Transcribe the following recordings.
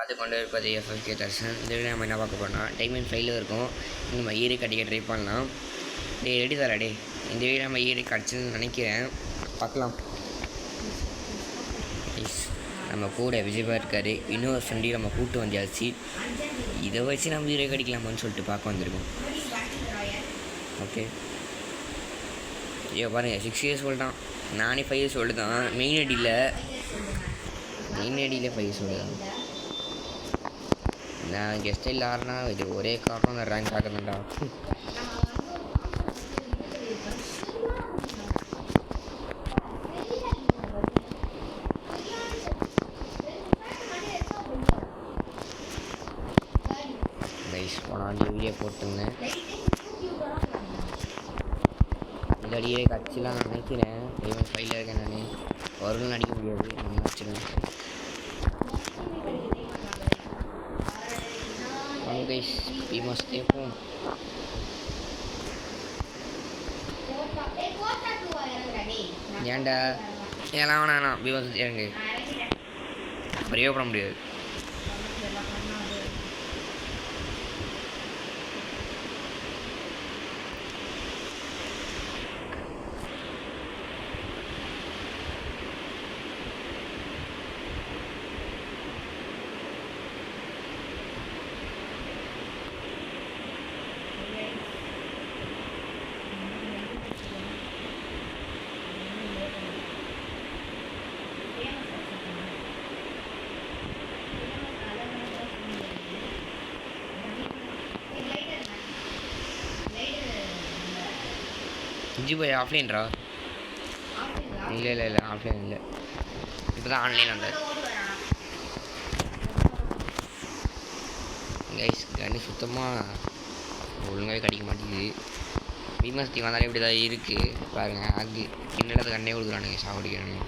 பார்த்து கொண்டு இருப்பது எஃப்எஃப்கே தர்ஷன். இந்த வீடியோ நம்ம என்ன பார்க்க போறோம்னா டைமண்ட் ஃபைலில் இருக்கும். நம்ம ஈரி கடிக்க ட்ரை பண்ணலாம். ரெடி தரா இந்த வீடியோ நம்ம ஈரி கிடச்சுன்னு நினைக்கிறேன். பார்க்கலாம். நம்ம கூட விஜயபா இருக்கார். இன்னொரு ஃப்ரெண்டையும் நம்ம கூப்பிட்டு வந்தாச்சு. இதை வச்சு நம்ம ஈரை கடிக்கலாமான்னு சொல்லிட்டு பார்க்க வந்திருக்கோம். ஓகே ஐயோ பாருங்கள் 6 இயர்ஸ் சொல்லிட்டான். நானே 5 இயர்ஸ் சொல்லிட்டு மெயின் ஐடியில் 5 இயர்ஸ் சொல்லுதான். நான் கெஸ்ட் இல்லாருன்னா இது ஒரே காரணம் தான் ரேங்க் ஆகுதுண்டா. போன வீடியோ போட்டுருந்தேன். இந்த அடியே கட்சிலாம் நான் நினைக்கிறேன். டைமண்ட் ஃபைலில் இருக்கேன். நான் வரும்னு நடிக்க முடியாது. நான் நினச்சிருக்கேன். guys, we must stay home. ஏன்டா ஏலாம் வேணாம் we must இறங்கு. பிரயோகப்பட முடியாது. இஞ்சி போய் ஆஃப்லைன்ரா? இல்லை ஆஃப்லைன் இல்லை. இப்போ தான் ஆன்லைன் வந்தார். கைஸ் கண்ணு சுத்தமாக ஒழுங்காகவே கிடைக்க மாட்டேங்குது. விமஸ்தி வந்தாலே இப்படி தான் இருக்குது. பாருங்கள் ஆகு கிண்ணல கண்ணே கொடுக்குறானுங்க. சாப்பிடுக்கிறானுங்க.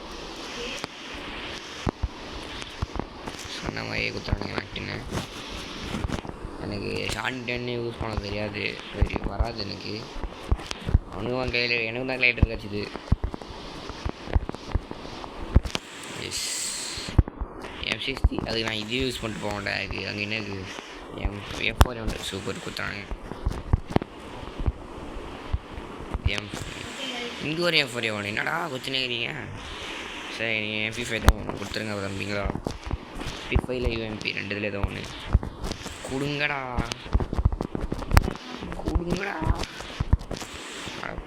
சொன்ன மாதிரியே குத்துறானுங்க. நட்டுன்னு எனக்கு ஷார்ட் டென்னு யூஸ் பண்ண தெரியாது. சரி வராது எனக்கு. அவனுக்கும் கையில் எனக்கு தான் கிளைட்டர் கிடச்சிது. எஸ் M60 அதுக்கு நான் இதே யூஸ் பண்ணிட்டு போவேன்டா. அதுக்கு அங்கே என்ன இருக்குது F4 சூப்பர் குத்துறாங்க. இங்கே ஒரு F4 ஒன்று என்னடா குத்துனேங்கிறீங்க? சரி நீங்கள் MP5 தான் ஒன்று கொடுத்துருங்க தம்பிங்களா. MP5ல் UMP 2 இதில் ஏதோ ஒன்று கொடுங்கடா.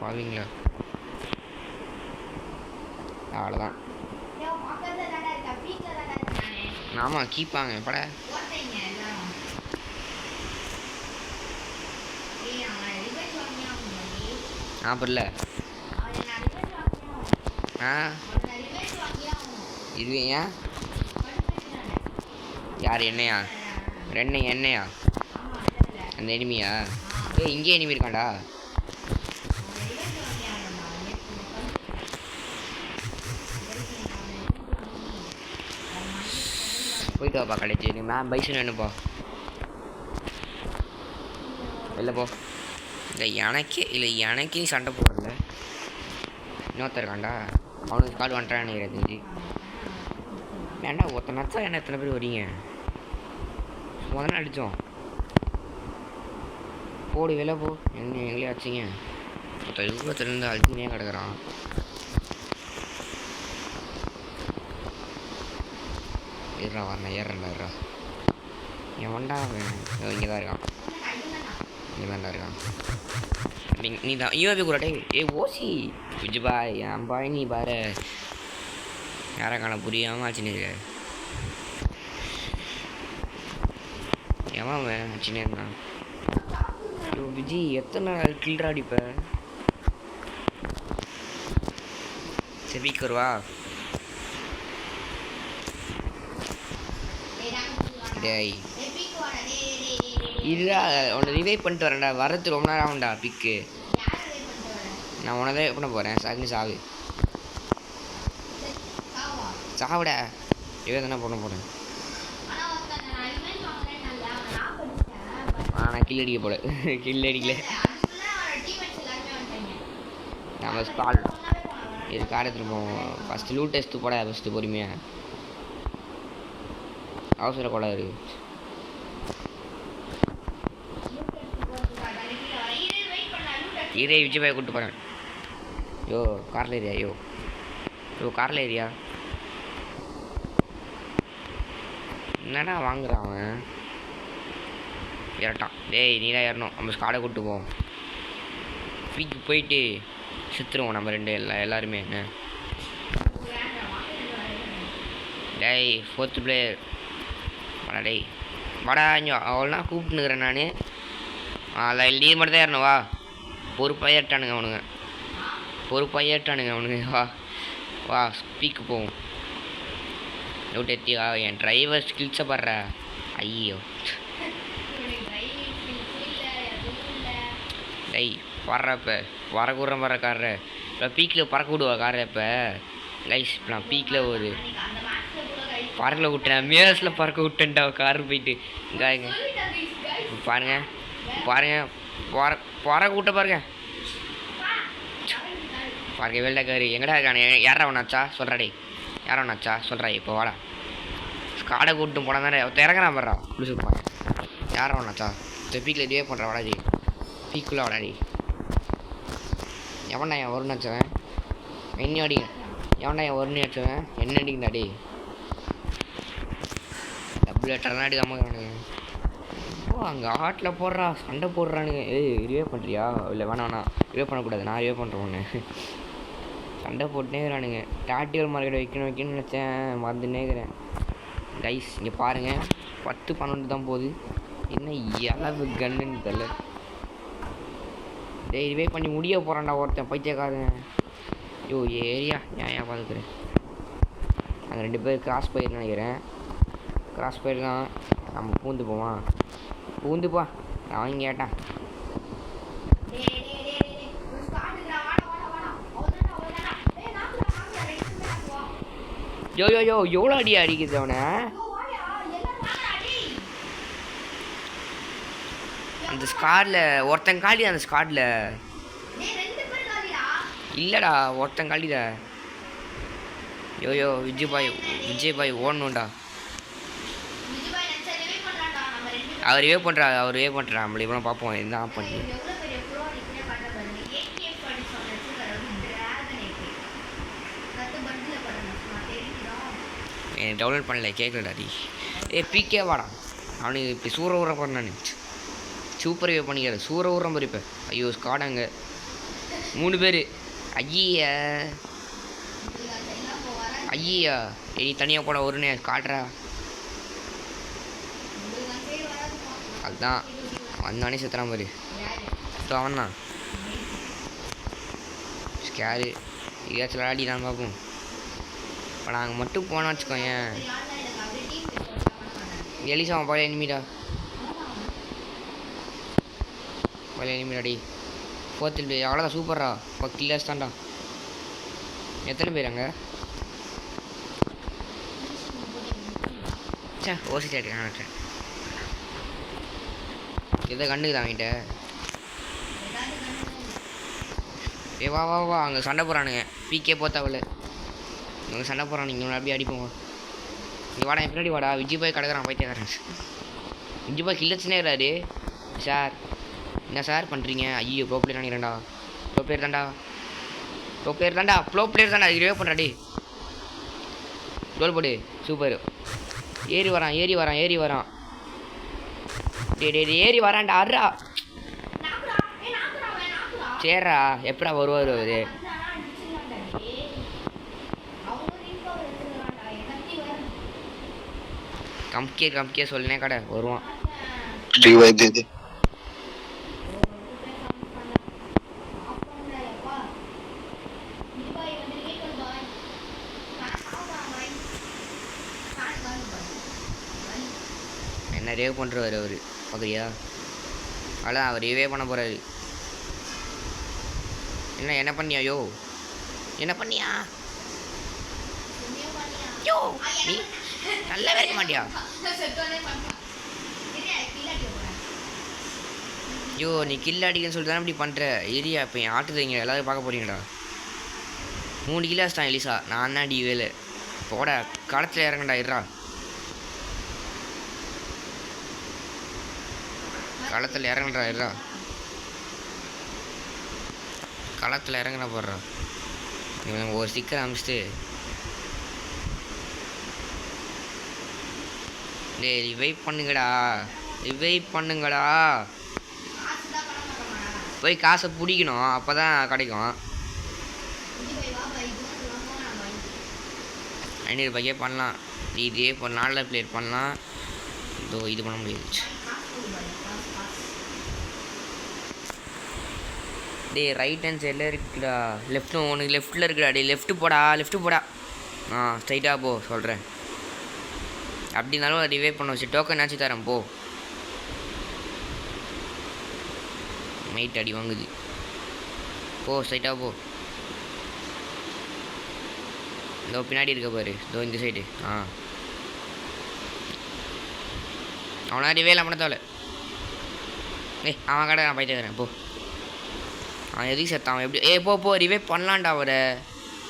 பாவீங்களா? அவ்வளோதான். ஆமாம் கீப்பாங்க பட. புரியல. இது ஏன் யார் என்னையா? என்னையா அந்த எனிமியா? இங்கே எனிமி இருக்காண்டா. போயிட்டு வாப்பா கடைச்சி. நீ மேம் பைசன் வேணுப்பா. இல்லை போ. எனக்கே சண்டை போடல. இன்னொருத்தர் இருக்காண்டா. அவனுக்கு கால் வந்துட்டான்னு நினைக்கிறேன். வேண்டா ஒருத்தர் நச்சா என்ன எத்தனை பேர் வரீங்க? முதல்ல அடித்தோம். போடு வெளில போ. எங்களே ஆச்சுங்க. ஒருத்தர் யுகத்திலேருந்து அழுத்தினே கிடக்குறான். ஏறா எவன்டா இங்கே தான் இருக்கான். இங்கே தான்டா இருக்கான். நீ தான் யூஏபி கூடட்டே. ஓசி விஜுபாய் என் பாய். நீ பாரு யாரை காண புரியாமல் ஆச்சுன்னு இருக்க. எவன் ஆச்சுன்னே இருந்தான். விஜி எத்தனை நாள் கில்ரா அடிப்ப? செபிக்கருவா டேய் இல்லா உன்னை ரிவைவ் பண்ணிட்டு வரேன்டா. வரது ரொம்ப நேரம் ஆகும்டா. பிக்கு நான் உனதான் பண்ண போகிறேன். சாகுன்னு சாவிட இவே தானே பண்ண போகிறேன். நான் கில் அடிக்கல. நம்ம ஸ்கால் இது காரை திரும்ப ஃபஸ்ட்டு லூட் டெஸ்ட்டு போட ஃபஸ்ட்டு பொறுமையாக அவசர கோளாறு. இதே விஜய் பாய் கூப்பிட்டு போகிறேன். யோ காரில் ஏரியா. யோ காரில் ஏரியா. என்னடா வாங்குறான் அவன். ஏறட்டான். டேய் நீ தான் ஏறணும். நம்ம ஸ்காடை கூப்பிட்டு போவோம். பீக்கு போயிட்டு செத்துருவோம் நம்ம எல்லாருமே. டேய் 4th பிளேயர் வாடா. டேய் வாடா இங்கே அவ்வளோனா கூப்பிட்டுனுக்குறேன் நான். அதில் நீ மட்டும் தான் ஏறணும். வா பொறுப்பாக ஏற்றானுங்க அவனுங்க. வா ஸ்பீக்கு போவோம். எத்தியா என் டிரைவர் ஸ்கில்ஸை பாடுற. ஐயோ டேய் வர்றப்ப வரக்கூடுற வர கார இப்போ பீக்கில் பறக்க விடுவா காரை. இப்போ கைஸ் நான் பீக்கில் ஒரு பறக்கல விட்டேன். மேஸில் பறக்க விட்டேன்டா கார் போயிட்டு. இங்கே பாருங்க பறக்க விட்ட பாருங்க. வெள்ளக்காரு எங்கடா இருக்கானே. யாரா ஒன்றாச்சா சொல்கிறாடே. யாரா ஒன்றாச்சா சொல்கிறா. இப்போ வாடா ஸ்காடை கூப்பிட்டு போனால் தானே இறங்குறான் வர்றா குளிச்சுருப்பாங்க. யாரா ஒன்றாச்சா இந்த பீக்கில் இதுவே பண்ணுறா. வாடாடி பீக்குள்ளே வாடாடி. எவன்டா என் ஒரு நினச்சவன் என்ன அடிங்க. எவன்டா என் ஒரு நினச்சவன் என்ன அடிங்கடாடி. டபுள் லெட்டர்லாம் அடிக்காம அங்கே ஆட்டில் போடுறா சண்டை போடுறானுங்க. ரிவே பண்ணுறியா. இல்லை வேணாண்ணா ரிவே பண்ணக்கூடாது. நான் ரிவே பண்ணுறேன் ஒன்று. சண்டை போட்டுனே இருக்கிறானுங்க. டாக்டிக்கல் மார்க்கெட் வைக்கணும்னு நினச்சேன். மறந்துன்னே இருக்கிறேன். கைஸ் இங்கே பாருங்கள் 10-12 தான் போகுது. என்ன அளவு கன்னுன்னு தெரியல. டேய் ரிவே பண்ணி முடிய போகிறான்டா ஒருத்தன் பைத்தியக்காரன். ஐயோ ஏரியா ஏன் பார்த்துக்கிறேன். அங்கே 2 பேர் கிராஸ் போயிருன்னு நினைக்கிறேன். கிராஸ் போயிருக்கான். நம்ம பூந்து போவான். பூந்துப்பா அவன் கேட்டான். யோ எவ்வளோ அடியா அடிக்குது அவனை. அந்த ஸ்காடில் ஒருத்தன் காலி. அந்த ஸ்காடில் இல்லைடா ஒருத்தன் காலிடா. யோ விஜய் பாய் ஓடணும்டா. அவர் வே பண்ணுறா நம்மள இவனை பார்ப்போம். என்ன ஆஃப் பண்ணி டவுன்லோட் பண்ணல கேட்கலடாடி. பிகே வாடா. அவனுக்கு இப்போ சூற ஊற பண்ணானு சூப்பர் வே பண்ணிக்கிறார். சூற ஊறம் மாதிரி இப்போ. ஐயோ ஸ்காடாங்க 3 பேர். ஐயா நீ தனியாக போட ஒருனே காட்டுறா. அதுதான் வந்தானே செத்துறான் பாரு. அவன் தான் ஸ்கேரு ஏதாச்சும் விளையாடி தான் பார்ப்போம். இப்போ நாங்கள் மட்டும் போனோம் வச்சுக்கோங்க. எலிசா அவன் பழைய எனிமிடாடி 4th பிளேயர். அவ்வளோதான் சூப்பர்ரா. 10 கில்லர்ஸ் தான்டா. எத்தனை பேர் அங்கே ஓசி ஆகிட்டேன். எதை கண்டுக்குதான் அவன்கிட்ட. வா அங்கே சண்டை போகிறானுங்க. பிகே போத்தாவில் இவங்க சண்டை போகிறானுங்க. இவனை அப்படியே அடிப்போம். இங்கே வாடா பின்னாடி வாடா. விஜய் பாய் கிடக்குறான் பைத்தியக்காரன். விஜய் பாய் கில்லச்சுனே இருக்காரு. சார் என்ன சார் பண்ணுறீங்க. ஐயோ ப்ரோ பிளேயர் நினைக்கிறேன்டா. ப்ரோ பிளேயர் தான்டா. ரிவே பண்ணுறாடி. கோல் போடு. சூப்பர். ஏறி வரான். ஏறி வரான்டா. அர்ரா சரிடா. எப்படா வருவார் அவரு. கம்கே சொல்லினே கடை வருவான். என்ன ரேவ் பண்ணுறவர் அவர் பார்க்குறியா. அதான் அவர் ரேவே பண்ண போகிறாரு. என்ன பண்ணியா யோ நீ நல்லா இருக்க மாட்டியா. யோ நீ கில் அடிக்கன்னு சொல்லிட்டு தானே இப்படி பண்ணுற. ஏரியா இப்போ என் ஆட்டுறீங்க எல்லாரும் பார்க்க போகிறீங்கடா. 3 கில்லாஸ் தான் எலிசா. நான் தான் வேலை போட களத்தில் இறங்கண்டா. இருறா களத்தில் இறங்குறா இருடா, களத்தில் இறங்குற போடுறா. இவன் ஒரு ஸ்டிக்கர் அமிச்சிட்டு டேய் ரிவைவ் பண்ணுங்கடா, ரிவைவ் பண்ணுங்கடா. போய் காசை பிடிக்கணும், அப்போ தான் கிடைக்கும். 500 பண்ணலாம். இதே இப்போ 4 பிளேயர் பண்ணலாம். இதோ இது பண்ண முடியாது. டே ரைட் ஹேண்ட் சைடில் இருக்குடா, லெஃப்ட்டும் உனக்கு லெஃப்ட்டில் இருக்குடா. டே லெஃப்ட்டு போடா. ஸ்ட்ரைட்டாக போ சொல்கிறேன். அப்படின்னாலும் ரிவே பண்ண வச்சு டோக்கன் ஆச்சு தரேன் போ. மைட் அடி வாங்குது, போ ஸ்ட்ரைட்டாக போ. இதோ பின்னாடி இருக்க பாரு, இதோ இந்த சைடு. அவனா ரிவே இல்லாம தவிர அவன் கடை நான் போயிட்டு வரேன் போ. அவன் எதுக்கு செத்தான், அவன் எப்படி போ ரிவே பண்ணலான்டா அவரை.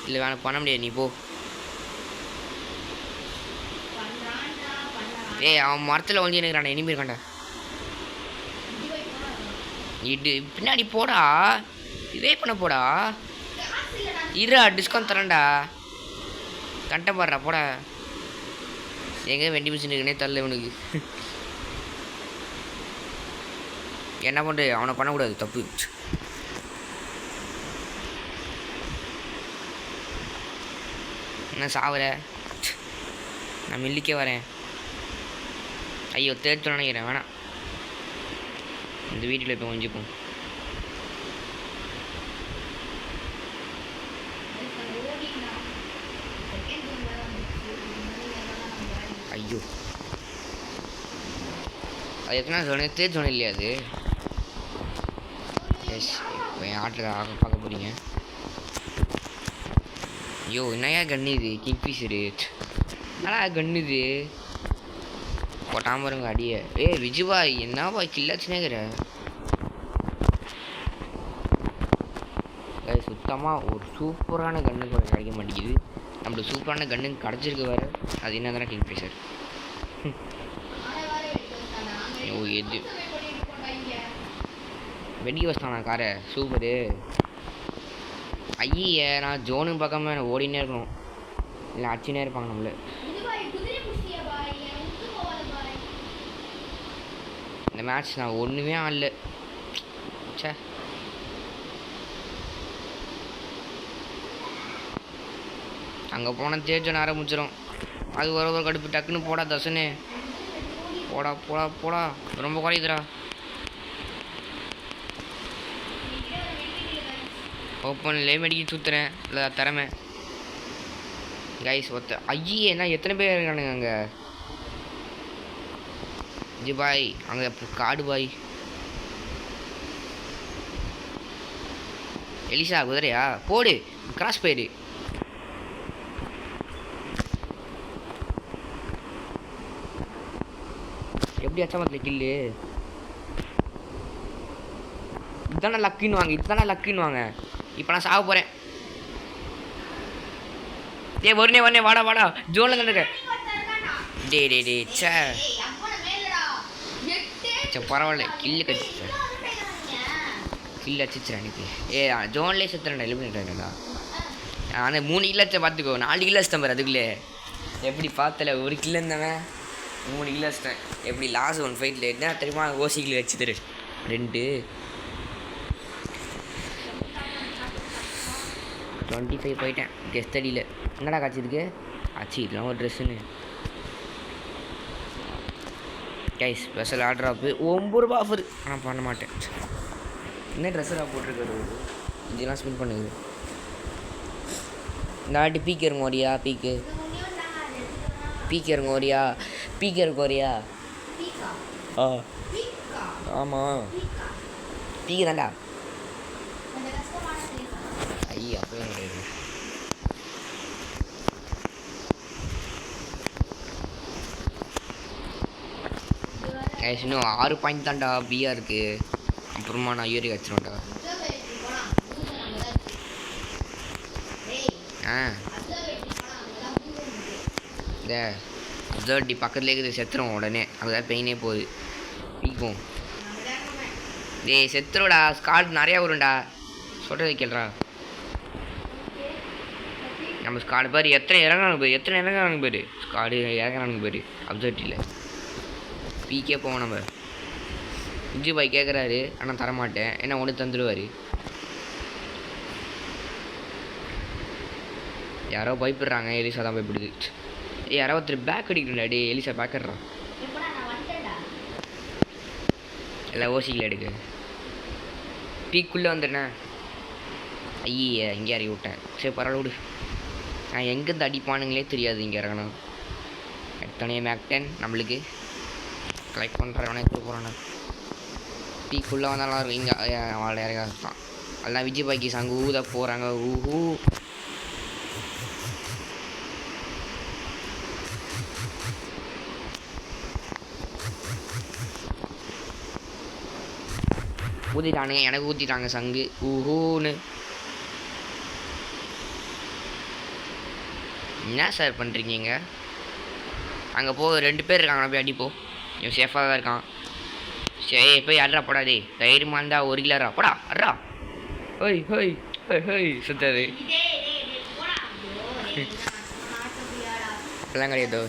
இல்லை வேணாம் பண்ண முடியாது, நீ போ. அவன் மரத்தில் வந்து எனக்கு இனிமே இருக்கான்டா. இது பின்னாடி போடா, இதே பண்ண போடா. இருடா டிஸ்கவுண்ட் தரேன்டா, கண்ட பாடுறா போடா. எங்கே வெண்டி மிஷின் இருக்குன்னே தரல இவனுக்கு. என்ன பண்ணுறது, அவனை பண்ணக்கூடாது, தப்பு. என்ன சாவர, நான் மில்லிக்கே வரேன். ஐயோ தேர்த்து நினைக்கிறேன், வேணாம் இந்த வீட்டில் இப்போ கொஞ்சிப்போம். ஐயோ அது எத்தனை சொன்னேன், தேர்ட் சொன்ன இல்லையா அது. எஸ் என் ஆர்டர் பார்க்க போறீங்க. ஐயோ என்னையா கன்னு இது, கிங்ஃபிஷரு நல்லா கன்னுது போட்டாமல் இருங்க அடியே. விஜுபாய் என்னவா கில்லாச்சுனேங்கிற சுத்தமாக ஒரு சூப்பரான கன்னு கிடைக்க மாட்டேங்குது. நம்மளுக்கு சூப்பரான கன்னு கிடச்சிருக்கு வேறு, அது என்ன தானே கிங்ஃபிஷர். ஓ எது வெடி வச்சிட்டானா காரை, சூப்பரு. ஐய நான் ஜோனுக்கு பார்க்காம ஓடினே இருக்கணும், இல்லை அடிச்சுனே இருப்பாங்க நம்மள. இந்த மேட்ச் நான் ஒன்றுமே ஆடல. சே அங்கே போனால் தேர்ஜன் ஆரம்பிச்சிடும், அது ஒரு கடுப்பு. டக்குன்னு போடா தசனே, போடா ரொம்ப குறையுதுடா. ஓப்பன்லே மெடிக்கல் சுற்றுறேன், இல்லை திறமை கைஸ் ஒத்த. ஐயே நான் எத்தனை பேர் இருக்கானுங்க அங்கே. ஜி பாய் அங்கே காடு பாய். எலிசா குதிரையா போடு, கிராஸ் போயிடு. எப்படி அச்சாமத்தில் கில்லு. இதுதானே லக்குன்னு வாங்க. இப்போ நான் சாக போகிறேன். வருணே வாடா ஜோனில் தான் இருக்க. டே சே பரவாயில்ல, கில்லு கடிச்சிட்டேன், கில்லு அடிச்சிடுறேன் அன்றைக்கி. ஜோன்லேயே செத்துறேன்டா, எலிமினேட் ஆகிட்டேன்டா. ஆனால் 3 கிலோ பார்த்துக்கோ, 4 கிலோ வச்சிட்டேன் பாரு. அதுக்குள்ளே எப்படி பார்த்தல, ஒரு கிலோ இருந்தவன் 3 கிலோ வச்சிட்டேன். எப்படி லாஸ்ட் 1 ஃபைட்டில் என்ன தெரியுமா, ஓசி கிலோ வச்சு தரு 2 25 போயிட்டேன் கெஸ்ட் அடியில். என்னடா காய்ச்சிருக்கு ஆச்சு, இதெல்லாம் ஒரு ட்ரெஸ்ஸுன்னு. கைஸ் ஸ்பெஷல் ஆர்டர் ஆப்பு 9 ரூபா ஆஃபர். நான் பண்ண மாட்டேன். என்ன ட்ரெஸ்ஸெல்லாம் போட்டிருக்காரு, இதெல்லாம் ஸ்பின் பண்ணுது. இந்த வாட்டி பீக்கு இருங்க ஓரியா, பீக்கு இருங்க ஓரியா, ஆமாம் பீக்கு தான்டா. ஐயா அப்போ கிடையாது. இன்னும் 6 பாயிண்ட் தான்டா பியா இருக்கு. அப்புறமா நான் யூரி வச்சிருவேன்டா. இந்த அப்சர்வ் பக்கத்துலேயே இருக்குது, செத்துரும் உடனே. அதுதான் பெயினே போகுது. பீக்கும் டேய் செத்துருடா, ஸ்காட் நிறையா வரும்டா, சொல்கிறது கேள்றா. நம்ம ஸ்காடு பாரு எத்தனை இறங்குறாங்க பாரு, ஸ்காடு இறங்குறானுங்க பாரு அப்சர்ட்டில். பீக்கே போவோம் நம்ம. விஜய் பாய் கேட்குறாரு, ஆனால் தரமாட்டேன், என்ன ஒன்று தந்துடுவார். யாரோ பயப்படுறாங்க, எலிசா தான் பயப்படுது. யாரோ ஒருத்தர் பேக் அடிக்கணும்டா, டே எலிசா பேக் அடிறான். எல்லாம் ஓசிக்கல எடுக்க. பீக்குள்ளே வந்துட்டேன். ஐயே இங்கே இறங்கி விட்டேன். சரி பரவாயில்ல விடு. நான் எங்கேருந்து அடிப்பானுங்களே தெரியாது இங்கே இறங்கணும். எத்தனையோ மேக்டன் நம்மளுக்கு கலெக்ட் பண்ணுறவனே போகிறானே. பீக்குள்ளே வந்தாலும் இருக்கும். இங்கே அவளை இறங்க தான் அதெல்லாம் விஜய் பாய்க்கு சாங்க ஊத போகிறாங்க. ஊஹூ ஊற்றிட்டானுங்க, எனக்கு ஊற்றிட்டாங்க சங்கு ஊஹூன்னு. என்ன சார் பண்ணுறீங்க? அங்கே போ, 2 பேர் இருக்காங்க, போய் அடிப்போ. இவன் சேஃபாக தான் இருக்கான். சரி போய் அட்ரா போடாதே, தைரியமாக இருந்தால் 1 கிலோரா போடா அட்ரா. ஹோய் ஹோய் ஹோய் ஹோய் சுத்தாது எல்லாம் கிடையாது.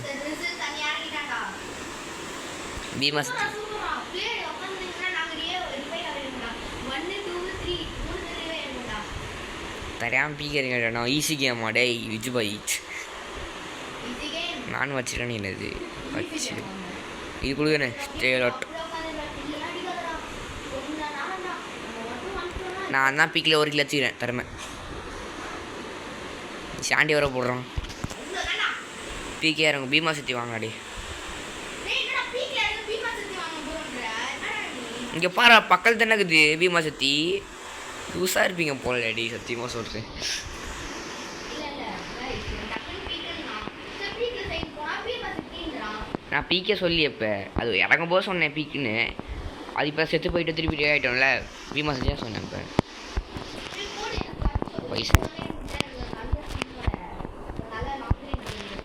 பீமாஸ் தெரியாமல் பீக்கிறீங்க. நான் ஈஸி கேமா டே விஜய் பாய், நான் வச்சுட்டேன்னு என்னது வச்சு இது கொடுக்குறேன். ஸ்டேலாட் நான் தான் பீக்கில் 1 கிலோ வச்சுக்கிறேன் திறமை. சாண்டி வர போடுறான். பீக்கே இறங்க பீமா சுற்றி வாங்கடி. இங்கே பாரு பக்கத்தில் தானே இருக்குது பீமா சுற்றி. லூஸாக இருப்பீங்க போலடி, சத்தியமாக சொல்கிறேன். நான் பீக்கே சொல்லி இப்போ அது இறங்கும் போது சொன்னேன் பீக்குன்னு. அது இப்போ செத்து போயிட்டு திருப்பி ஆகிட்டோம்ல, பீமா சத்தி தான் சொன்னேன். இப்போ வயசு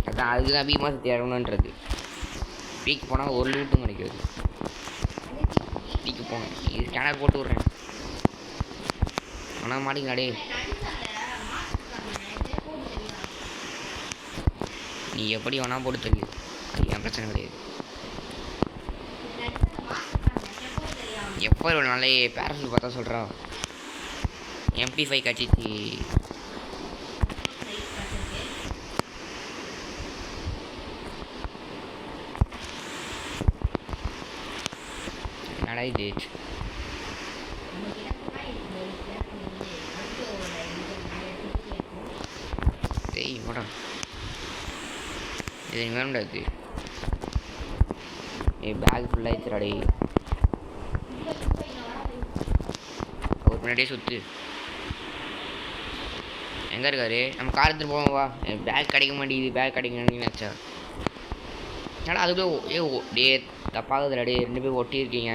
அதான் அதுக்கு தான் பீமா சத்தி இறங்கணுன்றது. பீக்கு போனால் ஒரு லூட்டும் கிடைக்காது. பீக்கு போனேன், இது ஸ்கேனர் போட்டு விட்றேன். ஆனால் மாட்டிங்களாடே, நீ எப்படி வேணால் போட்டு தெரியும், அது என் பிரச்சனை கிடையாது. எப்போ ஒரு நாளே பேரசூட் பார்த்தா சொல்கிறான் MP5 கட்சிச்சு. நடக்குது டேய் போடா, இது எங்கே முடியாது. பேக் ஃபுல்லாக ஆயிடுச்சுடாடே. ஒரு முன்னாடியே சுற்று. எங்கே இருக்காரு? நம்ம கார் எடுத்துகிட்டு போவோம் வா. பேக் கிடைக்க மாட்டேங்குது, பேக் கிடைக்கணும்னு நினச்சா. ஏன்னா அதுக்குள்ளே டே தப்பாகுதுடா டே, 2 பேர் ஒட்டி இருக்கீங்க.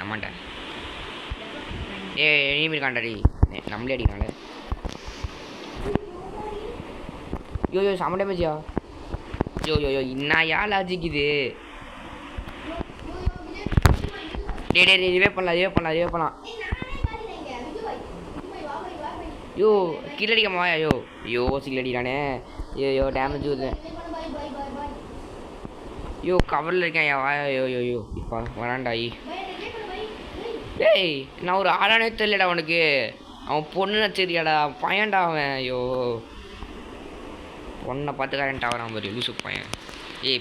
ஆமாண்டா எனிமி இருக்காண்டாடி, நம்மளே அடிக்கனால. யோ செம்ம டேமேஜியா. யோ இன்னையா லாஜிக் இது. டே ரிவே பண்ணலாம். யோ கில்லடிக்கமா யோ சில்லடிக்கானே. யோ டேமேஜ் வருது. யோ கவரில் இருக்கேன் வாயா. யோ இப்போ வராண்டாயி. டேய் நான் ஒரு ஆளானே தெரியலடா அவனுக்கு. அவன் பொண்ணு தெரியாடா, பையன்டா அவன். ஐயோ பொண்ணை பார்த்து கரண்ட் ஆகிறான் பாரு லூசு பையன்.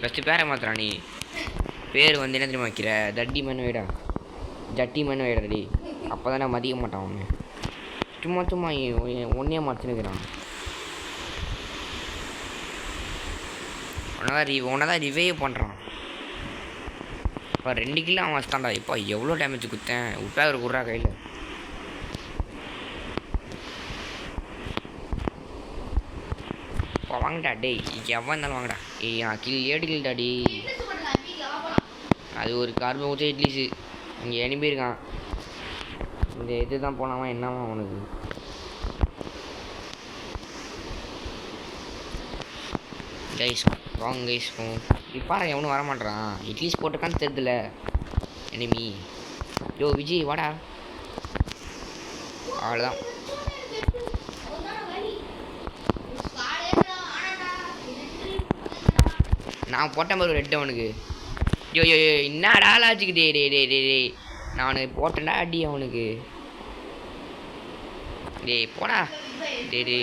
ஃபஸ்ட்டு பேரை மாத்திரான். நீ பேர் வந்து என்ன தெரியுமா வைக்கிற? ஜட்டி மண் வைடாடி. அப்போ தானே மதிக்க மாட்டான் அவனு. சும்மா ஒன்னே மறைச்சுன்னுக்கிறான். உன்னதான் ரிவைவ் பண்ணுறான். இப்போ 2 கிலோ அவன் வச்சுட்டான்டா. இப்போ எவ்வளோ டேமேஜ் குத்தேன் விட்டா ஒரு குர்ரா கையில். இப்போ வாங்கடா டேய், எவ்வளோ இருந்தாலும் வாங்கடா. ஏடிக்கில்டாடி. அது ஒரு கார்பன் ஊற்றி இட்லிஸு. இங்கே எனிமே இருக்கான். இந்த இது தான் போனாவா என்னவா அவனுக்கு. கைஸ் வாங்க கைஸ் போவோம். இப்போ எவனும் வரமாட்டான். இட்லிஸ் போட்டுக்கான்னு தெரியுதுல எனிமி. யோ விஜய் வாடா. அவ்வளோதான். நான் போட்டேன் பாரு ரெட்டு அவனுக்கு. யோ யோ யோ என்னடா லாஜிக்கு டே டே டே டே டே நான் போட்டேன்டா அடி அவனுக்கு. டேய் போடா. டே டே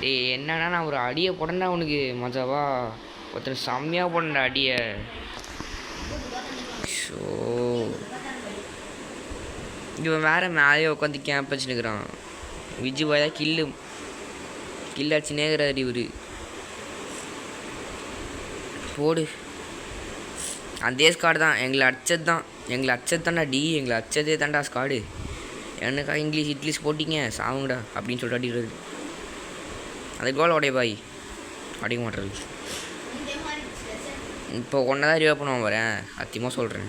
டே என்னடா நான் ஒரு அடியை போட்டேன்டா அவனுக்கு மஜாவா. ஒருத்தர் செம்மையாக போட்டேன்டா அடியை. ஷோ இவன் வேற மேலேயே உட்காந்து கேம்ப் வச்சுன்னுக்குறான். விஜய் பாய் தான் கில்லு அடிச்சு நேர்கிறாரு இவர். போடு. அதே ஸ்காடு தான் எங்களை அடிச்சது தான்டா டி. எங்களை அடிச்சதே தான்டா ஸ்காடு. எனக்கா இட்லிஸ் போட்டிங்க சாவுங்கடா அப்படின்னு சொல்லிட்டு அடிக்கிறது. அது கோல் உடைய பாய் அடிக்க மாட்டுறது. இப்போ ஒன்றை தான் ரிவ் பண்ணுவான் வரேன் சத்தியமாக சொல்கிறேன்.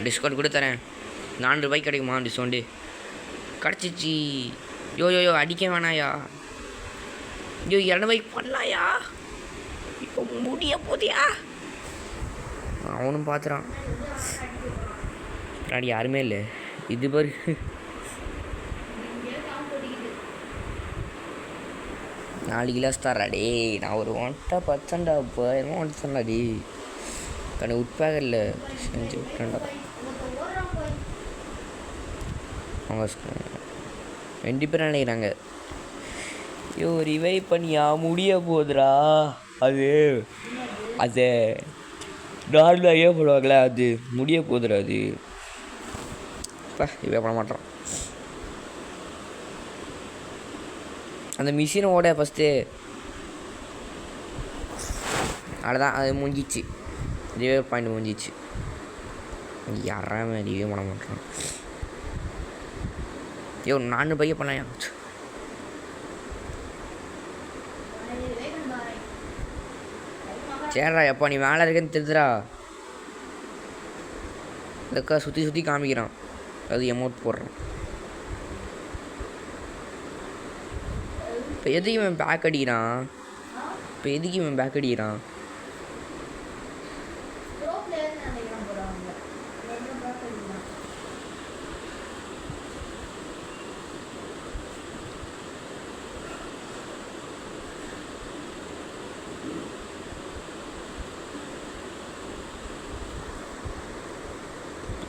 டிஸ்கவுண்ட் கூட தரேன். 4 ரூபாய்க்கு கிடைக்குமா டிஸ்கவுண்ட்டு? கிடச்சிச்சு. யோ யோ யோ அடிக்க வேணாயா. ஐயோ 2 ரூபாய்க்கு பண்ணலாயா. இப்போ முடிய போதியா. அவனும் பார்த்துறான். பின்னாடி யாருமே இல்லை. இது பாரு 4 கிலாஸ் தராடே. நான் ஒரு 1% இப்போ என்னமோ 1 டி கண்ணு உட்பாக இல்லை செஞ்சு விட்டுறா. அவங்க 2 பேர் நினைக்கிறாங்க. ஐயோ ரிவைவ் பண்ணியா முடிய போகுதுடா. அது நார்மலாக போடுவாங்களே அது முடிய போகுதுடா. அது இப்போ ரிவைவ் பண்ண மாட்டோம். அந்த மிஷினை ஓட ஃபஸ்ட்டு அவ்வளோதான். அது முடிஞ்சிச்சு. ரிவைவ் பாயிண்ட் முடிஞ்சிச்சு. யாராமே ரிவைவ் பண்ண மாட்டோம். ஐயோ 4 பைய பண்ணலாம். சரிடா எப்போ நீ வேலை இருக்குன்னு தெரிஞ்சுடா. இதுக்கா சுற்றி காமிக்கிறான். அது எமௌண்ட் போடுறான். இப்போ எதுக்கு இவன் பேக் அடிக்கிறான்?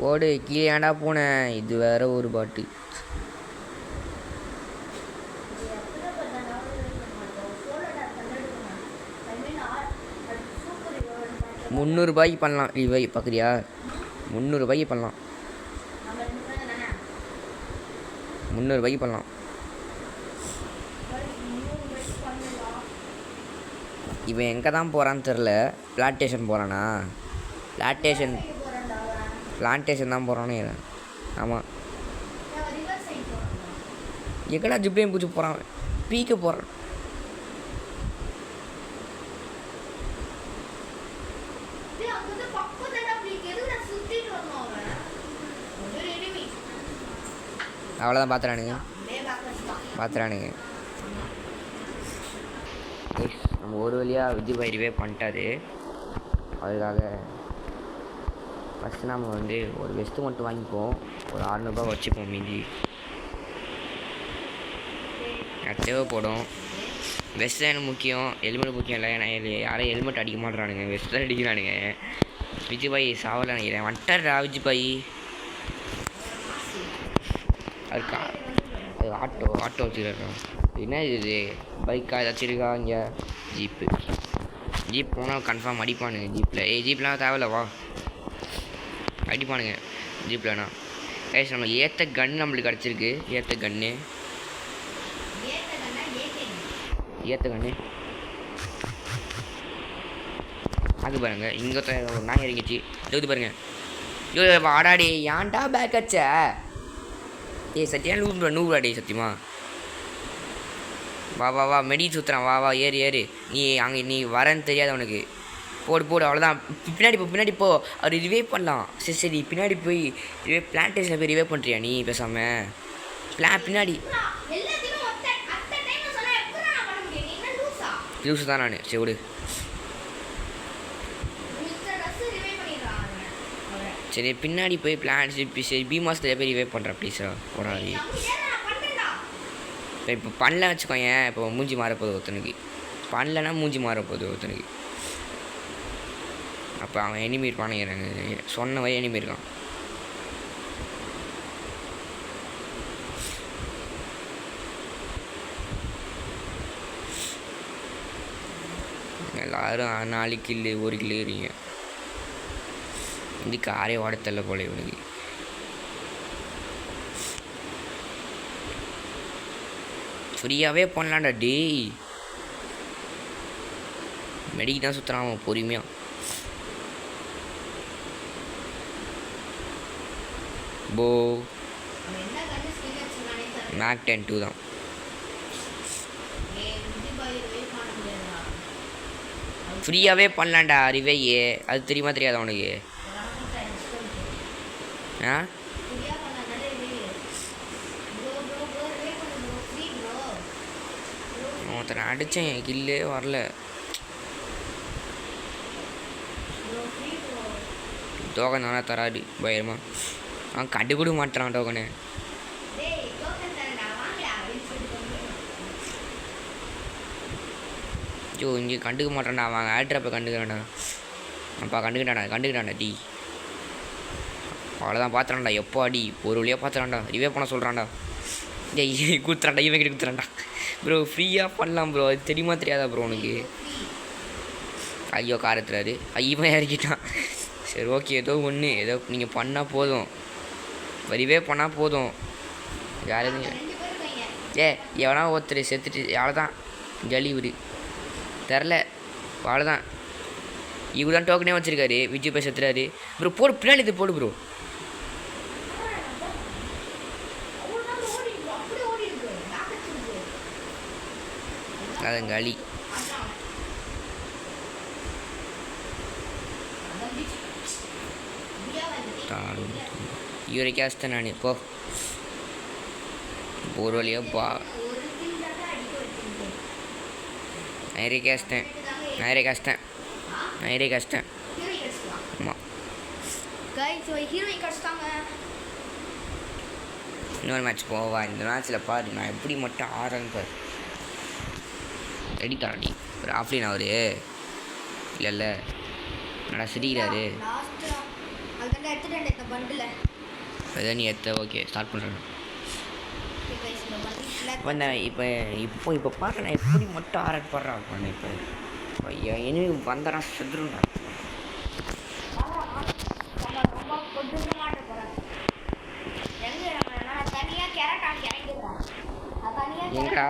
ஓடு கீழே ஏன்டா போனேன். இது வேற ஒரு பாட்டு. ₹300 பண்ணலாம். ரிவை பார்க்குறியா? 300 பண்ணலாம். 300 பண்ணலாம். இவன் எங்கே தான் போகிறான்னு தெரில. பிளான்டேஷன் போகிறானா? பிளான்டேஷன் தான் போகிறானே. ஆமாம். எங்கடா ஜிப்லையும் பூச்சி போகிறான். பீக்க போகிறான். அவ்வளோதான் பார்த்துறானுங்க. நம்ம ஒரு வழியாக விஜய் பாய் ரிவைவ் பண்ணிட்டாரு. அதுக்காக ஃபஸ்ட்டு நம்ம வந்து ஒரு வெஸ்ட்டு மட்டும் வாங்கிப்போம். ஒரு ₹600 வச்சுப்போம். மீதி தேவைப்படும். வெஸ்ட் தான் எனக்கு முக்கியம். ஹெல்மெட் முக்கியம் இல்லை. ஏன்னா யாரும் ஹெல்மெட் அடிக்க மாட்டேறானுங்க. வெஸ்ட் தான் அடிக்கிறானுங்க. விஜய் பாய் சாவல நினைக்கிறேன். வந்துட்டாரா விஜய் பாய்? அதுக்கா அது ஆட்டோ வச்சுருக்கோம். என்ன இது பைக்காக ஏதாச்சும் இருக்கா? இங்கே ஜீப் போனால் கன்ஃபார்ம் அடிப்பானுங்க ஜீப்பில். ஜீப்லாம் தேவையில்ல வா அடிப்பானுங்க ஜீப்லண்ணா. கைஸ் நம்ம ஏற்ற கன்று நம்மளுக்கு கிடச்சிருக்கு. ஏற்ற கன்று அது பாருங்க. இங்கே ஒரு நாய் இறங்கிச்சு. இது பாருங்க. ஐயோ ஆடாடி ஏன்டா பேக் அச்ச. சத்தியா 100 சத்தியமா. வா மெடி சுற்றுறான். வா ஏறு. நீ வரேன்னு தெரியாது அவனுக்கு. போடு அவ்வளோதான். பின்னாடி போ. அவர் ரிவைவ் பண்ணலாம். சரி பின்னாடி போய் பிளான்டேஷனில் போய் ரிவைவ் பண்ணுறியா நீ பேசாமல்? பின்னாடி லூஸு தான் நான். சரி விடு. சரி பின்னாடி போய் பிளான் சரி பி மாதத்துல போய் ரிவைவ் பண்ணுறேன் ப்ளீஸ்ரா போடாது. இப்போ பண்ணல வச்சுக்கோங்க. இப்போ மூஞ்சி மாறப்போகுது ஒருத்தனுக்கு. பண்ணலன்னா மூஞ்சி மாறப்போகுது ஒருத்தனுக்கு. அப்போ அவன் எனிமி இருப்பான்னு சொன்ன வரை எனிமி இருக்கான். எல்லாரும் 4 கில்லு 1 கில்லு இருங்க. இதுக்கு ஆரே ஓடத்தல்ல போல இவனுக்கு. ஃப்ரீயாகவே பண்ணலான்டா டேய். மெடிக்கு தான் சுற்றுறான் அவன் பொறுமையாக. போ மேக் 10-2 தான். ஃப்ரீயாகவே பண்ணலான்டா ரிவையே. அது தெரியுமா தெரியாதா அவனுக்கு? ஆ ஒருத்தனை அடித்தேன் கில்லே வரல. டோக்கன் தானே தராது பயமா. அவன் கண்டுபிடி மாட்டான் டோக்கனு. ஐயோ இங்கே கண்டுக்க மாட்டான்டா அவன். ஆட்ரப்பை கண்டுக்கிறான்டா. அப்பா கண்டுக்கிட்டான்டா டி. அவ்வளோதான் பார்த்துறான்டா. எப்போ அடி ஒரு வழியாக பார்த்துறான்டா. ரிவே பண்ண சொல்கிறான்டா. டேய் கொடுத்துறான்டா. இவன் கிட்ட கொடுத்துறான்டா. ப்ரோ ஃப்ரீயாக பண்ணலாம் ப்ரோ. அது தெரியுமா தெரியாதா ப்ரோ உனக்கு? ஐயோ காரத்துறாரு. இவன் இறக்கிட்டான். சரி ஓகே ஏதோ ஒன்று ஏதோ நீங்கள் பண்ணால் போதும். ரிவே பண்ணால் போதும். வேறு எதுவும் எவனா ஒருத்தர் செத்துட்டு அவ்வளோதான். ஜலி இவர் தெரில அவ்வளோதான். இவர் தான் டோக்கனே வச்சுருக்காரு. விஜய் போய் செத்துறாரு ப்ரோ. போடு பின்னாடி இது போடு ப்ரோ. அதான் களி. இவரை கேஸ்தான் நான் இப்போ ஒரு வழியாக நிறைய கேஸ்ட்டேன். ஆமாம் இன்னொரு மேட்ச் போவா. இந்த மேட்ச்சில் பாரு நான் எப்படி மட்டும் ஆடுறேன்னு பாரு. ரெடி தாண்டி ஒரு ஆஃப்லைன் அவரு இல்லைல்ல நடா சிரிக்கிறாரு. அதான் நீ ஓகே ஸ்டார்ட் பண்ணுறேன். இப்போ பார்க்க நான் எப்படி மட்டும் ஆர்ட் பண்ணுறான் பண்ணேன். இப்போ இனி வந்தனா செத்துருண்டா. எங்கடா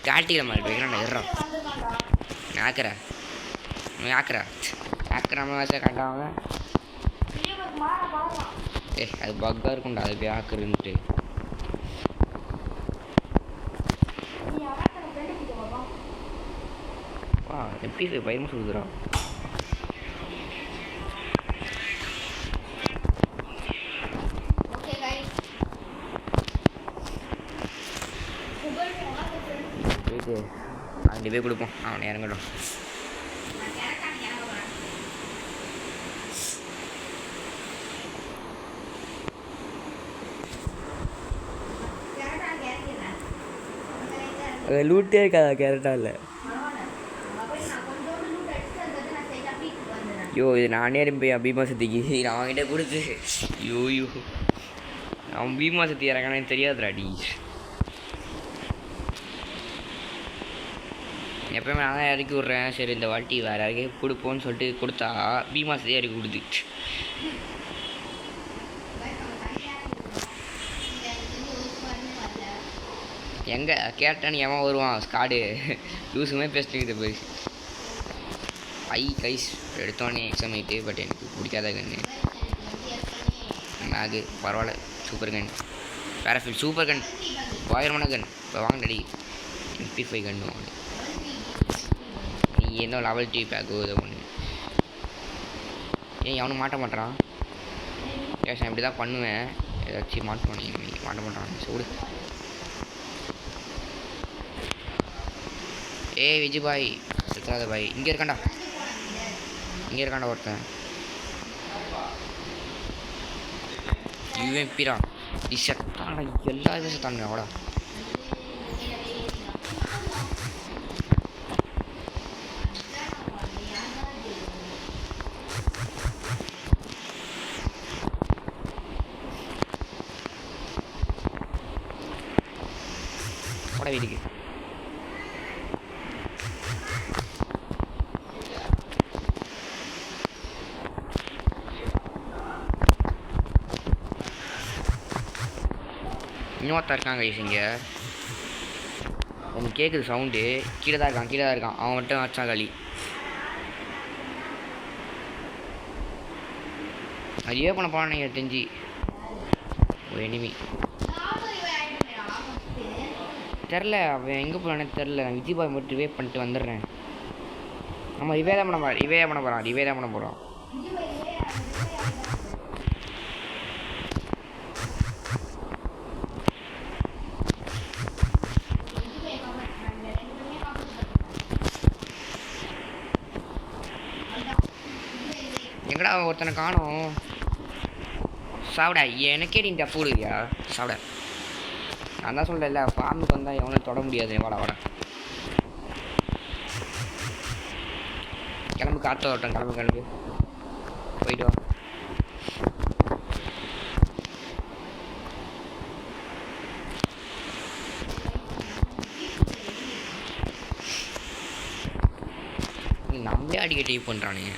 காட்டிக்கிற மாதிரி வைக்கிறான். எறான் ஆக்கிற மாதிரி கண்டாங்க. அது பக்காக இருக்கும்டா. அது போய் ஆக்குறன்ட்டு எப்படி பயமா சொல்லுதுரா. போயிட்டு அங்கே போய் கொடுப்போம். அவனை இறங்கட்டும். லூட்டே இருக்காதா கேரட்டாக இல்லை. ஐயோ இது நானே போய் பீமா சக்திக்கு நான் அவன்கிட்ட கொடுத்து ஐயோ அவன் பீமா சக்தி இறக்கானு தெரியாதுடாடி. எப்பயுமே நான் தான் இறக்கி விட்றேன். சரி இந்த வாட்டி வேறு யாருக்கே கொடுப்போன்னு சொல்லிட்டு கொடுத்தா பீமா சக்தியாக இறக்கி கொடுத்து. எங்கே கேட்டான்னு ஏன் வருவான் ஸ்காடு லூஸுமே பேசிட்டு போய் கைஸ் எடுத்தோடனே எக்ஸாம் ஆகிட்டு. பட் எனக்கு பிடிக்காத கன்று மேகு பரவாயில்ல. சூப்பர் கன் பேராஃபில் சூப்பர் கன் பயங்கரமான கன். இப்போ வாங்கடி MP5 கன்று வாங்க. நீ என்ன லெவல் 2 பேக்கு இதை ஒன்று ஏன் எவனும் மாட்ட மாட்டான். ஏன் இப்படி தான் பண்ணுவேன். ஏதாச்சும் மாட்டுவான். மாட்ட மாட்டான். சூடு ஏய் விஜய் பாய் சுத்தாத பாய், இங்கே இருக்காண்டா ஒருத்தன். யூஎம்பிடா நீ செத்தாடா, எல்லா இதுவும் செத்தானுங்க அவடா. வீட்டுக்கு இன்னொருத்தர் இருக்காங்க இங்கே, எனக்கு கேட்குது சவுண்டு. கீழே தான் இருக்கான் அவன் மட்டும் வச்சான் களி. அது பண்ண போனான் எனக்கு தெரிஞ்சு ஒரு எனிமி தெரில. அவன் எங்கே போனானே தெரில. நான் விஜய் பாய் மட்டும் ரிவே பண்ணிட்டு வந்துடுறேன். நம்ம ரிவே தான் பண்ண போகிறோம். எங்கடா ஒருத்தனை காணோம். சாப்பிடா, எனக்கே நீ டப்பு விடுவியா? சாப்பிட நான் தான் சொல்லல, ஃபார்முக்கு வந்தால் எவனும் தொட முடியாது. வாடா கிளம்பு, காற்று ஓட்டம், கிளம்பு போயிட்டு வா. நம்மளே அடிக்க ட்ரை பண்ணுறானுங்க.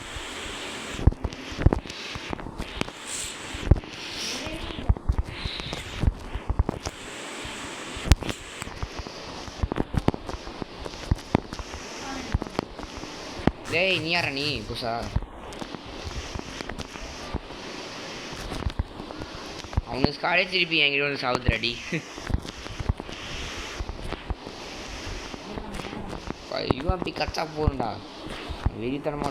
டேய் நீ யாரா நீ புதுசா? அவனுக்கு காலே திருப்பி என்கிட்ட வந்து சாவுத்துறாடி. யூஎம்பி கச்சா போகணுண்டா வெறித்தனமா.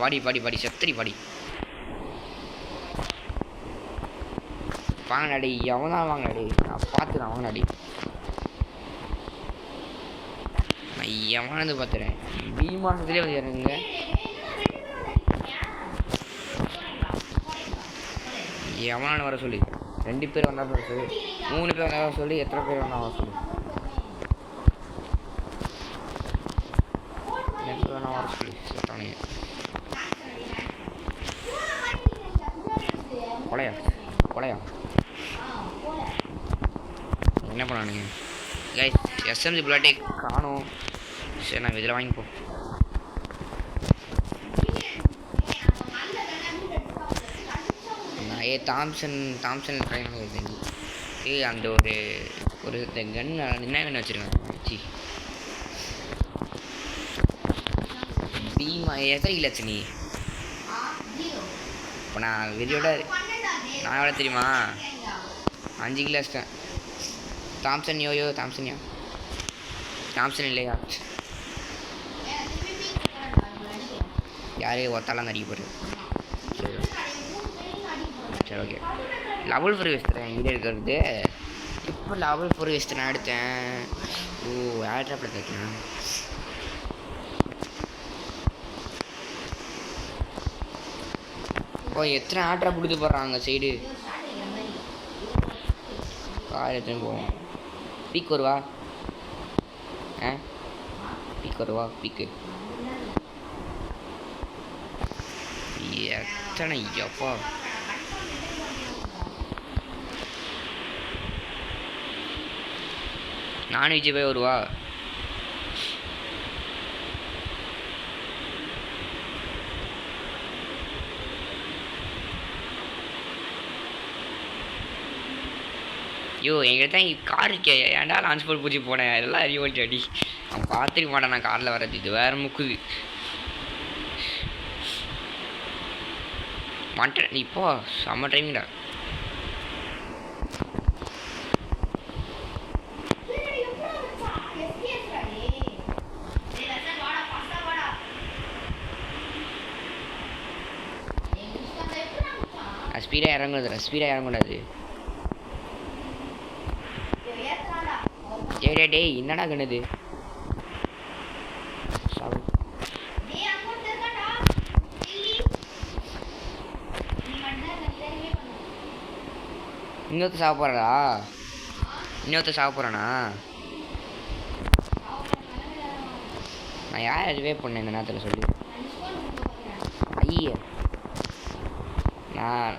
வாடி செத்தடி பாடி வாங்கினாடி. அவன் தான் வாங்கினாடி, நான் பார்த்துதான் வாங்கினாடி. நான் எவனது பார்த்துறேன். பி மாதத்துலேயே வந்து இறங்குங்க. எவனானு வர சொல்லி 2 பேர் வந்தால் வர சொல்லி, 3 பேர் வந்தால் வர சொல்லி, எத்தனை பேர் வந்தால் வர சொல்லி, வர சொல்லி செத்தானுங்க. கொலையா என்ன பண்ணானுங்க? கைஸ் எஸ்எம்ஜி புல்லாட்டே காணும். சரி நான் இதில் வாங்கிப்போம். நான் தாம்சன் அந்த ஒரு கன் என்ன கன் வச்சுருக்கேன். பீமா எத்தனை கிலோச்சு நீ? இப்போ நான் வெறியோட நான் எவ்வளோ தெரியுமா? 5 கிலோ வச்சிட்டேன். தாம்சன் இல்லையா? யாரே ஒத்தாலாம் நடிக்க போகிறது. சரி ஓகே. லெவல் 4 வெஸ்ட் எங்கிட்ட இருக்கிறது. இப்போ லெவல் 4 வெஸ்ட் நான் எடுத்தேன். ஓ ஏர்ட்ராப்பில் தைக்கிறேன். ஓ எத்தனை ஆட்ரா கொடுத்து போடுறாங்க சைடு. கார் எடுத்துன்னு போவோம். பீக் வருவா? பீக்கு எத்தனை எப்பா. நான் விஜய் போய் வருவா? ஐயோ எங்கிட்ட தான் கார் இருக்கே, ஏன்டா லான்ச் போல் பூச்சி போனேன். இதெல்லாம் அறிவோல்ட்டு அடி. அவன் பார்த்துக்க மாட்டான் நான் காரில் வர்றது. இது வேறு முக்குது மாட்டேன். இப்போ செம்ம டைமிங்டா. ஸ்பீடாக இறங்கக்கூடாது. டேய் என்னடா கண்ணுது? இன்னொருத்த சாப்பிட போகிறாடா? இன்னொருத்த சாப்பிட போகிறானா? நான் யார் அதுவே பண்ணேன் இந்த நேரத்தில் சொல்லி? ஐயா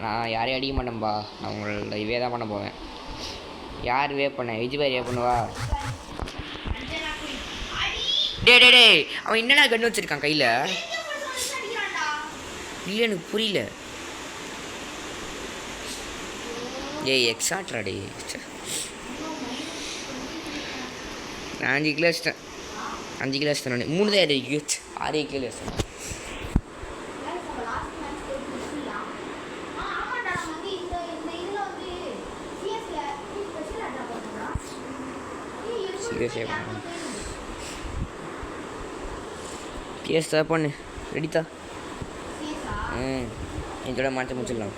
நான் யாரையும் அடிக்க மாட்டேன்பா. நான் உங்களோட இவே தான் பண்ண போவேன். யார் வே பண்ணேன்? விஜய் வே பண்ணுவா? டே அவன் என்னடா கண்ணு வச்சிருக்கான் கையில்? இல்லை எனக்கு புரியல. ஏய் எக்ஸாட்ரா டே. நான் 5 கிலோ வச்சிட்டேன். 5 கிலோ வச்சிட்டேன். நான் 3 தான் 6 கிலோ வச்சிட்டேன். கேஸ் தான் பண்ணு. ரெடித்தா? இதோட மாற்ற முடிச்சிடலாம்.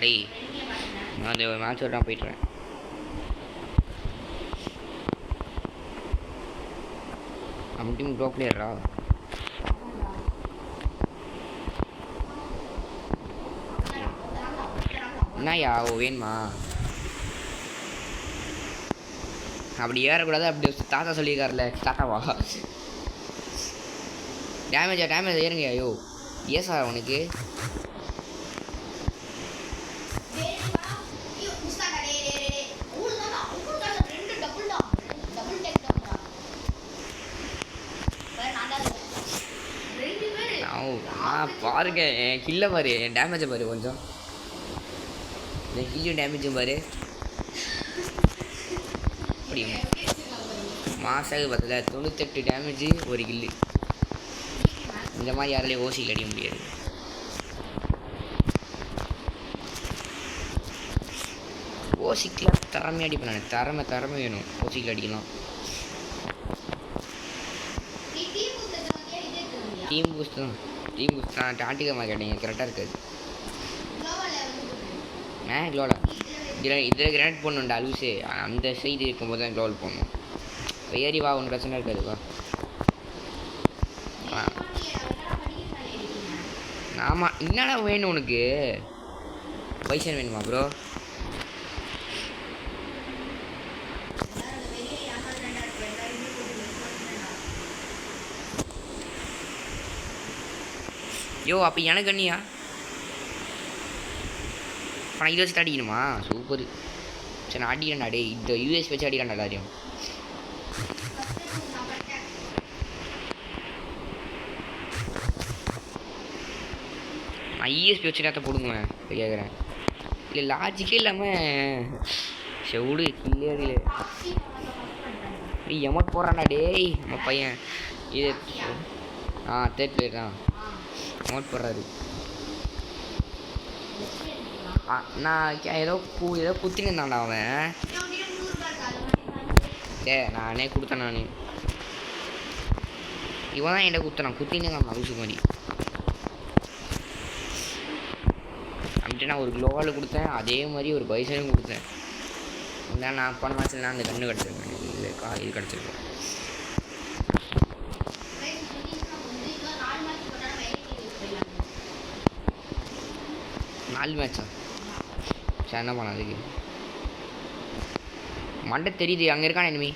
டே நான் அந்த மேட்ச் விட போயிட்டுறேன். நம்ம டீம் ப்ரோ பிளேயரா? என்னயா வேணுமா? அப்படி ஏறக்கூடாது. அப்படி தாத்தா சொல்லியிருக்காருல. தாத்தாவா? டேமேஜ் ஏறுங்க. ஐயோ ஏசா உனக்கு? பாருங்க என் கில்லை பாரு, என் டேமேஜை பாரு. கொஞ்சம் என் கில்லும் டேமேஜும் பாரு. அப்படி மாசாக பார்த்தல 98 டேமேஜ் ஒரு கில்லு. இந்த மாதிரி யாராலையும் ஓசிக்கு அடிக்க முடியாது. ஓசிக்கெலாம் திறமையாக அடிப்பேன் நான். திறமை வேணும் ஓசிக்கில் அடிக்கலாம். டீம் பூஸ்ட் தான் டாட்டிகமாக கேட்டீங்க. கரெக்டாக இருக்காது. க்ளோவில் இதில் கிராண்ட் போடணுண்டா லூஸு. அந்த சைடு இருக்கும்போது தான் க்ளோவில் போடணும். ஏறி வா, ஒன்றும் பிரச்சனை இருக்காதுப்பா. ஆமாம் என்னடா வேணும் உனக்கு? பைசன் வேணுமா ப்ரோ? யோ அப்போ எனக்கு அண்ணியா? ஆனால் இதை வச்சுட்டு அடிக்கணுமா? சூப்பர். சரி நான் அடிக்கிறேன்டா. டே இந்த யூஎஸ் வச்சு அடிக்கிறான்டா எல்லாரையும். நான் இஎஸ்பி வச்சு நேரத்தை போடுங்க கேட்குறேன். இல்லை லாஜிக்கே இல்லாமல் செவுடு கிளியரில் எமௌண்ட் போடுறான்டா. டேய் நம்ம பையன் இது தேர்ட் பிளேயர் தான் அமௌண்ட் போடுறாரு. நான் ஏதோ குத்தினிருந்தான்டா அவன். நானே கொடுத்தேன். நான் இவன் தான் என்கிட்ட குத்தினு நான் லூசு மாதிரி. அப்படின்ட்டு நான் ஒரு க்ளோவால் கொடுத்தேன். அதே மாதிரி ஒரு பைசனும் கொடுத்தேன். இல்லை நான் பண்ண மாதத்துல நான் அந்த கண்ணு கிடச்சிருக்கேன். இல்லை இது கிடச்சிருக்கேன். நாலு மேட்சா? சரி என்ன பண்ண அதுக்கு மண்டை தெரியுது. அங்கே இருக்கான் எனிமி.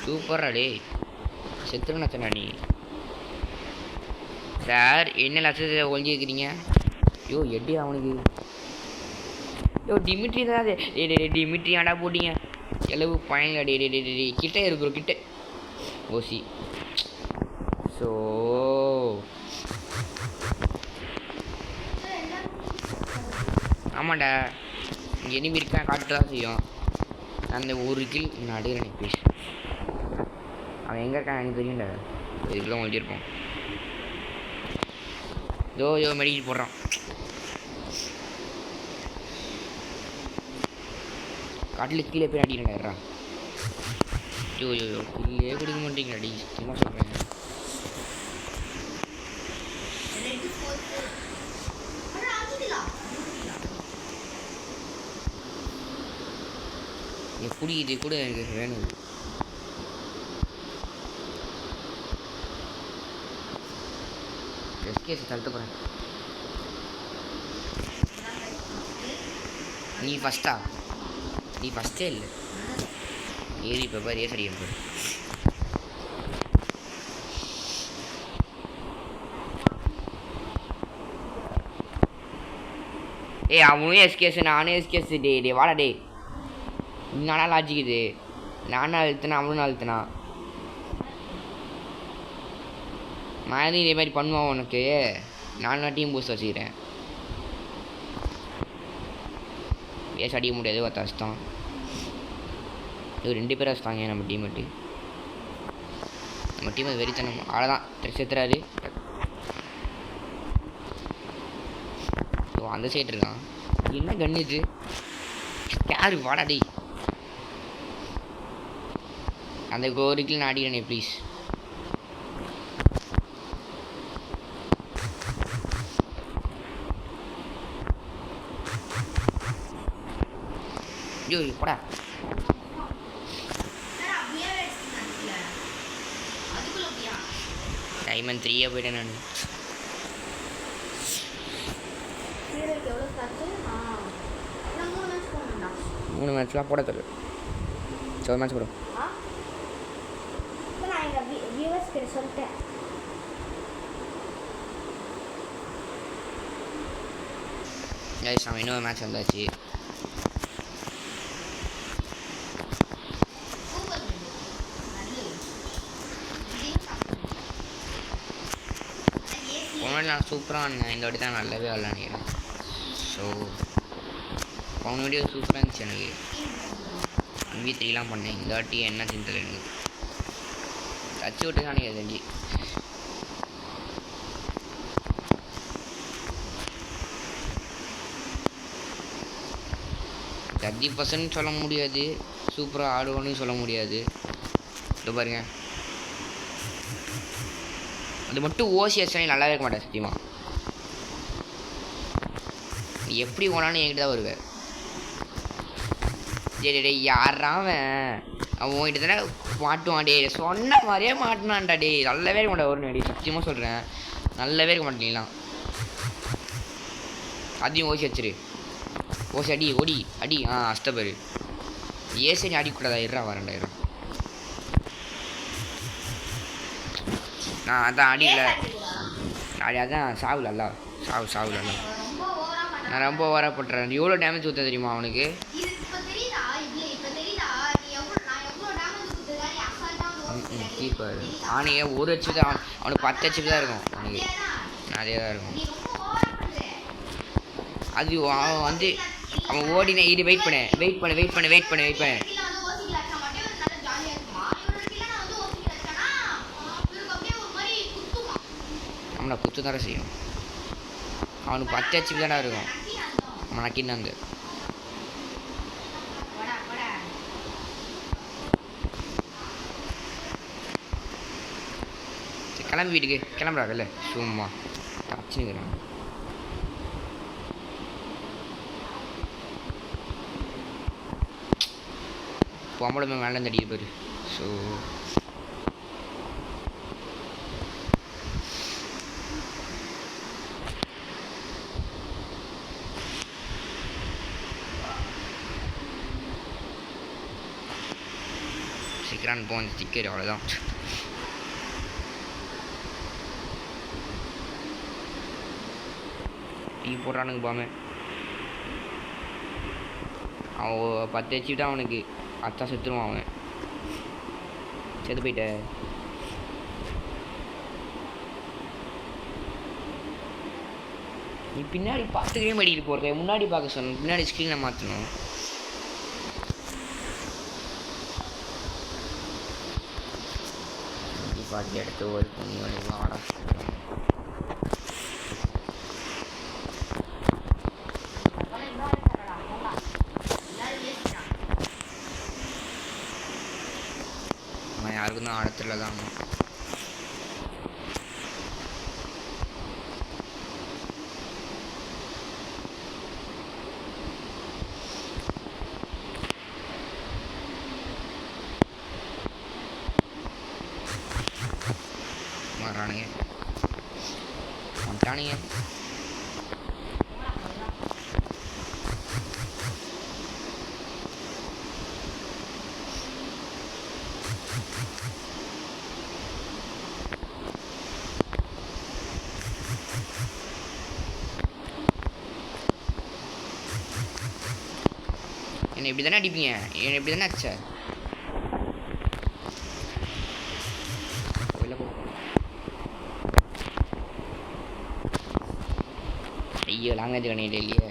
சூப்பரா டே. செத்துருன்னு சொன்னா நீ சார். என்ன லட்சத்தை ஒழிஞ்சு வைக்கிறீங்க? யோ எப்படி அவனுக்கு? யோ டிமிட்ரி தான் அது. டிமிட்ரி ஆண்டா போட்டிங்க எளவு பயங்கர. டே கிட்டே இருக்கிற கிட்ட ஓசி. ஸோ ஆமாண்டா இங்கே எனிமி இருக்கேன் காட்டு தான் செய்யும். அந்த ஒரு கில் நான் அடுக்கிறேன். பேச அவன் எங்கே இருக்கான் எனக்கு தெரியும்டா. இதுக்குள்ள ஓட்டி இருப்போம். யோ மெடிக்கல் போடுறான். காட்டில் கீழே போய் அடிக்கிறேன்டா. யோ கீழே கொடுக்க மாட்டேங்க அடி. சும்மா சொல்கிறேன். எப்படி இது கூட எனக்கு வேணும். எஸ்கேஸ் தள்ளிட்டு போகிறேன். நீ ஃபஸ்ட்டே இல்லை ஏறி இப்போ பாரு. ரேஸ் அடிக்க பாரு. அவனும் எஸ்கேஸ் நானும் எஸ்கேஸ். டே வாடா டே. நானா லாஜிக் இது. நானும் அழுத்தினா அவனும் அழுத்தினா மாதிரி இதே மாதிரி பண்ணுவான் உனக்கு. நான் டீம் பூஸ்ட் வச்சுக்கிறேன். வேஸ்ட் அடிக்க முடியாது. ஒரு கஷ்டம். இது 2 பேர் வச்சுட்டாங்க நம்ம டீமேட்டு. நம்ம டீம் வெறித்தனம். அவ்வளோதான் செத்துறாரு. ஸோ அந்த சைடு இருக்கான். என்ன கண்ணு இது? யாரு வாடாடி. அந்த கோரிக்கில் நான் அடிக்கிறேனே ப்ளீஸ். ஐயோ போடா. டைமண்ட் 3 போயிட்டேன் நான். மூணு மேட்ச்லாம் போட தெரியல. ஒரு மேட்ச் போடும். நம்ம இன்னொரு மேட்ச் வந்தாச்சு. நான் சூப்பராக இருந்தேன். இந்த வாட்டி தான் நல்லாவே விளாண்டுக்கிறேன். ஸோ போன வீடியோ சூப்பராக இருந்துச்சு. எனக்கு MV3 பண்ணேன். இந்த வாட்டி என்ன சிந்தல எனக்கு தச்சு விட்டு தான் எனக்கு தெரிஞ்சு. தர்ஜி பர்சன்ட் சொல்ல முடியாது. சூப்பராக ஆடுவோன்னு சொல்ல முடியாது. இது பாருங்க. அது மட்டும் ஓசிஎஸ்னா நல்லாவே இருக்க மாட்டேன் சத்தியமாக. நீ எப்படி போனாலும் என்கிட்ட தான் வருவேன். சரி டே யாரான் அவன் உங்ககிட்ட தானே மாட்டுவான். டே சொன்ன மாதிரியே மாட்டினான்டா. டே நல்லாவே இருக்க மாட்டேன். ஒரு டே சத்தியமாக சொல்கிறேன் நல்லாவே இருக்க மாட்டேங்கலாம். அதையும் ஓசி வச்சிரு. ஓசி அடி ஓடி அடி. அஷ்டபேர் ஏசி அடிக்கூடாதா? வரேன்டாயிரம். நான் அதான் அடிக்கல. அதான் சாவுலல்ல. சாவுலல்ல. நான் ரொம்ப ஓவராக போட்டுறேன். எவ்வளோ டேமேஜ் ஊற்ற தெரியுமா அவனுக்கு? கீப்பர் அவனுக்கு 1 HP தான். அவனுக்கு 10 HP தான் இருக்கும். அவனுக்கு நிறைய தான் இருக்கும். அது அவன் வந்து அவன் ஓடினே. இது வெயிட் பண்ணு. நம்மளை குத்து தர செய்யும். அவனுக்கு 10 HP தானே இருக்கும். அவன் நக்கின்னு கிளம்பி வீட்டுக்கு கிளம்புறா. இல்லை சும்மா தச்சுனுக்கிறேன். பொம்பளை மேலே தடிக்க போயிரு. ஸோ சீக்கிரம் போன ஸ்டிக்கர் அவ்வளோதான். டீ போடுறானுங்க பாமே. அவன் 10 HP தான் அவனுக்கு. அத்தா செத்துருவான் அவன். செத்து போயிட்ட. நீ பின்னாடி பார்த்துக்கவே மாட்டிட்டு போடுற. முன்னாடி பார்க்க சொன்ன. பின்னாடி ஸ்க்ரீனை மாற்றணும். பாக்கி எடுத்து ஒரு துணி வாடா. அவன் யாருக்கும் தான் ஆடத்துல தான். மாறானுங்க வந்துட்டானுங்க. என்னை இப்படி தானே அடிப்பீங்க? என்னை இப்படி தானே அடிச்ச? ஐயோ லாங்குவேஜ் கணிட்டு இல்லையே.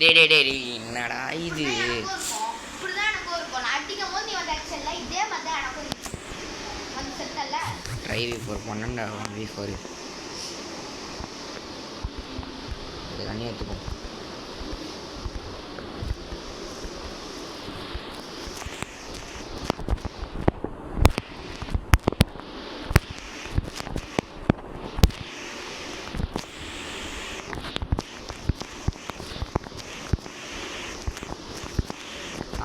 டே டே டே என்னடா இது? Try V4 பண்ணண்டா. 1v4 இது தண்ணி எடுத்துப்போம்.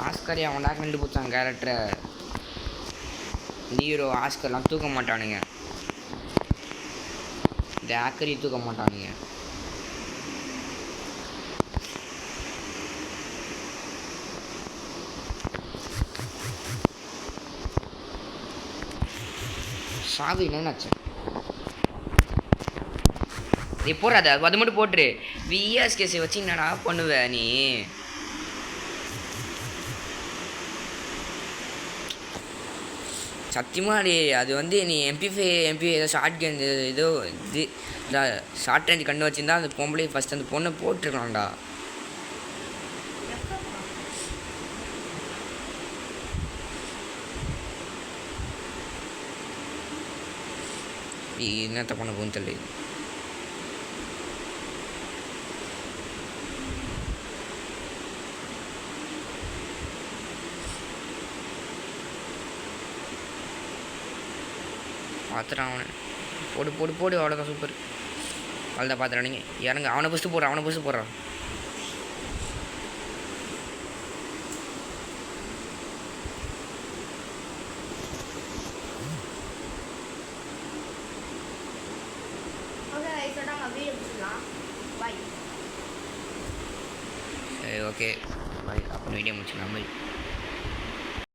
ஆஸ்கர் அவன்டா கண்டுபிடிச்சான் கேரக்டரை. ஹீரோ ஆஸ்கர்லாம் தூக்க மாட்டானுங்க, இந்த ஆக்கரி தூக்க மாட்டானுங்க. சாவி என்னச்சு? நீ போடாத, அது மட்டும் போட்டுரு. விஎஸ்கேசி வச்சு என்னடா பண்ணுவ நீ? சத்தியமாக அது வந்து நீ MP5 ஏதோ ஷார்ட் கன் ஏதோ இது ஷார்ட் ரேஞ்ச் கண்டு வச்சுருந்தா அந்த பொம்பளை ஃபஸ்ட் அந்த பொண்ணை போட்டுருக்கலாம்டா. என்னத்த பண்ண போன்னு தெரியல. பார்த்துட்டான் அவனை. போடு போடு போடு, அவ்வளோதான், சூப்பர். அவ்வளோதான் பார்த்துட்டானுங்க. இறங்க, அவனை ஃபஸ்ட்டு போடுறான், அவனை ஃபஸ்ட்டு போடுறான். சரி ஓகே பாய். அப்போ வீடியோ முடிச்சுக்கலாம் பாய்.